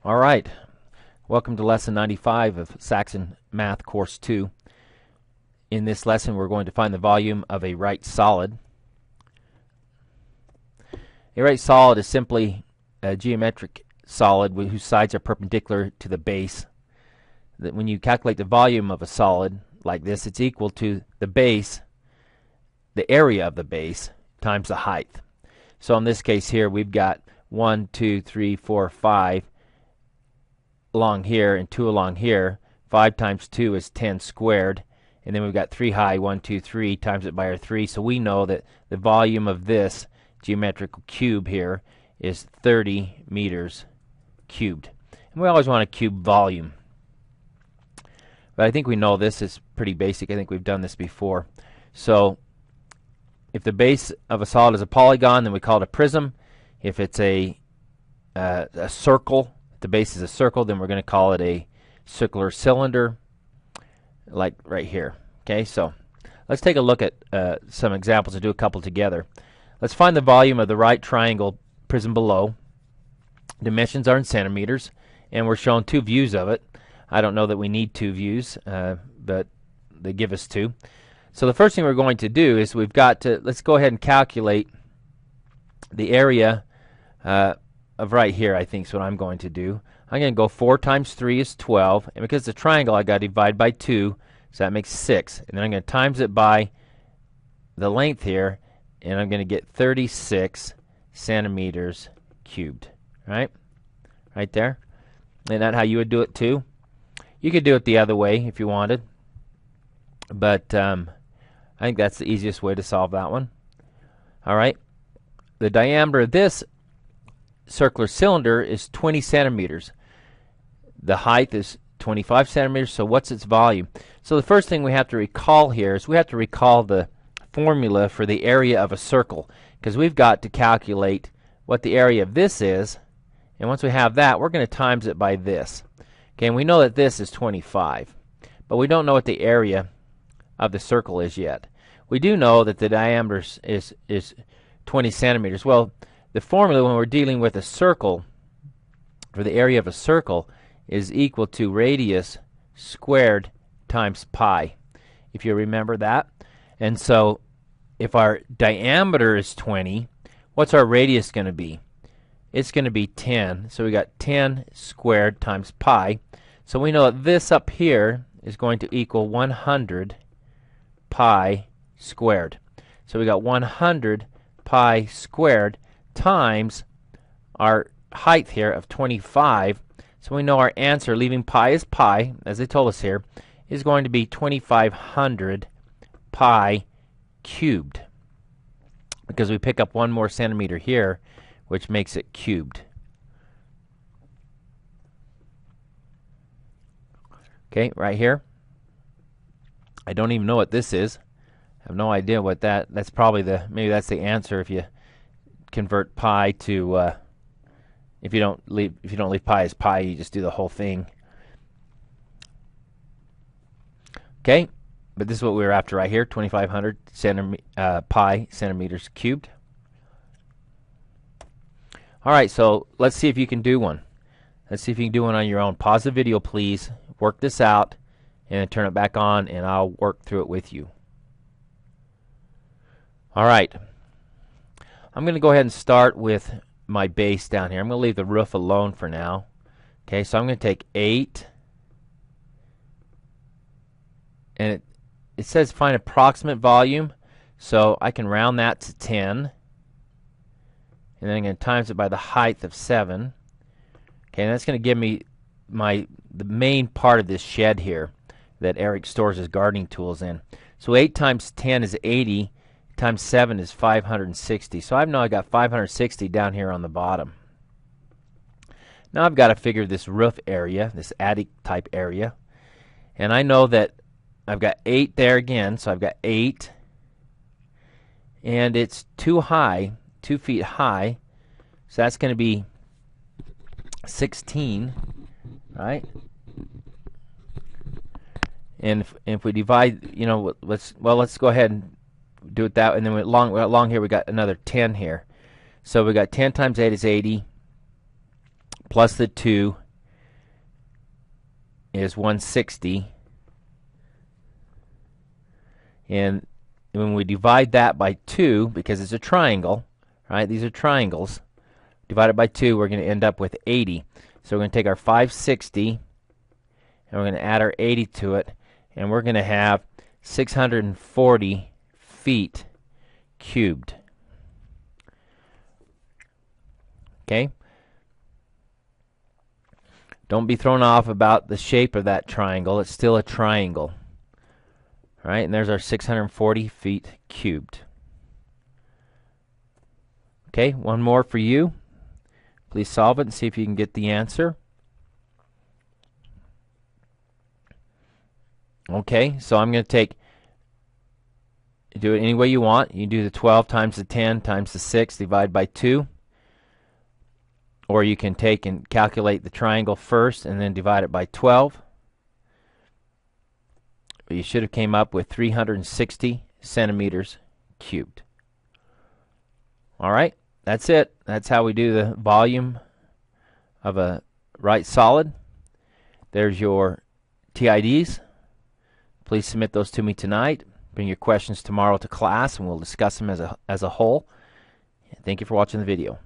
All right, welcome to lesson 95 of Saxon Math Course 2. In this lesson we're going to find the volume of a right solid. A right solid is simply a geometric solid whose sides are perpendicular to the base. That when you calculate the volume of a solid like this, it's equal to the base, the area of the base, times the height. So in this case here we've got 1, 2, 3, 4, 5 along here and 2 along here. 5 times 2 is 10 squared, and then we've got 3 high, 1, 2, 3, times it by our 3. So we know that the volume of this geometrical cube here is 30 meters cubed. And we always want a cube volume. But I think we know this is pretty basic. I think we've done this before. So if the base of a solid is a polygon, then we call it a prism. If it's a circle, the base is a circle, then we're going to call it a circular cylinder, like right here. Okay, so let's take a look at some examples and do a couple together. Let's find the volume of the right triangle prism below. Dimensions are in centimeters, and we're shown 2 views of it. I don't know that we need 2 views, but they give us 2. So the first thing we're going to do is let's go ahead and calculate the area of right here. I think is what I'm going to do. I'm going to go 4 times 3 is 12, and because it's a triangle I got to divide by 2, so that makes 6, and then I'm going to times it by the length here, and I'm going to get 36 centimeters cubed. Right there. Isn't that how you would do it too? You could do it the other way if you wanted, but I think that's the easiest way to solve that one. All right, the diameter of this circular cylinder is 20 centimeters. The height is 25 centimeters, so what's its volume? So the first thing we have to recall here is we have to recall the formula for the area of a circle, because we've got to calculate what the area of this is, and once we have that, we're going to times it by this. Okay, and we know that this is 25, but we don't know what the area of the circle is yet. We do know that the diameter is 20 centimeters. Well, the formula when we're dealing with a circle, for the area of a circle, is equal to radius squared times pi, if you remember that. And so if our diameter is 20, what's our radius going to be? It's going to be 10. So we got 10 squared times pi. So we know that this up here is going to equal 100 pi squared. So we got 100 pi squared times our height here of 25. So we know our answer, leaving pi as pi, as they told us here, is going to be 2500 pi cubed, because we pick up 1 more centimeter here, which makes it cubed. Okay, right here. I don't even know what this is. I have no idea what that's probably maybe that's the answer if you convert pi to if you don't leave pi as pi, you just do the whole thing. Okay, but this is what we were after right here, 2500 pi centimeters cubed. All right, so let's see if you can do one. Let's see if you can do one on your own. Pause the video, please. Work this out, and then turn it back on, and I'll work through it with you. All right. I'm going to go ahead and start with my base down here. I'm going to leave the roof alone for now. Okay, so I'm going to take 8, and it says find approximate volume, so I can round that to 10. And then I'm going to times it by the height of 7. Okay, and that's going to give me the main part of this shed here that Eric stores his gardening tools in. So 8 times 10 is 80, times 7 is 560. So I know I got 560 down here on the bottom. Now I've got to figure this roof area, this attic type area. And I know that I've got 8 there again, so I've got 8. And it's 2 feet high, so that's going to be 16, right? And if we divide, let's go ahead and do it that, and then along here we got another 10 here. So we got 10 times 8 is 80, plus the 2 is 160. And when we divide that by 2, because it's a triangle, right? These are triangles. Divide it by 2, we're going to end up with 80. So we're going to take our 560, and we're going to add our 80 to it, and we're going to have 640 feet cubed. Okay? Don't be thrown off about the shape of that triangle. It's still a triangle. All right, and there's our 640 feet cubed. Okay, one more for you. Please solve it and see if you can get the answer. Okay, so I'm going to do it any way you want. You do the 12 times the 10 times the 6, divide by 2. Or you can take and calculate the triangle first and then divide it by 12. But you should have came up with 360 centimeters cubed. All right, that's it. That's how we do the volume of a right solid. There's your TIDs. Please submit those to me tonight. Bring your questions tomorrow to class, and we'll discuss them as a whole. Thank you for watching the video.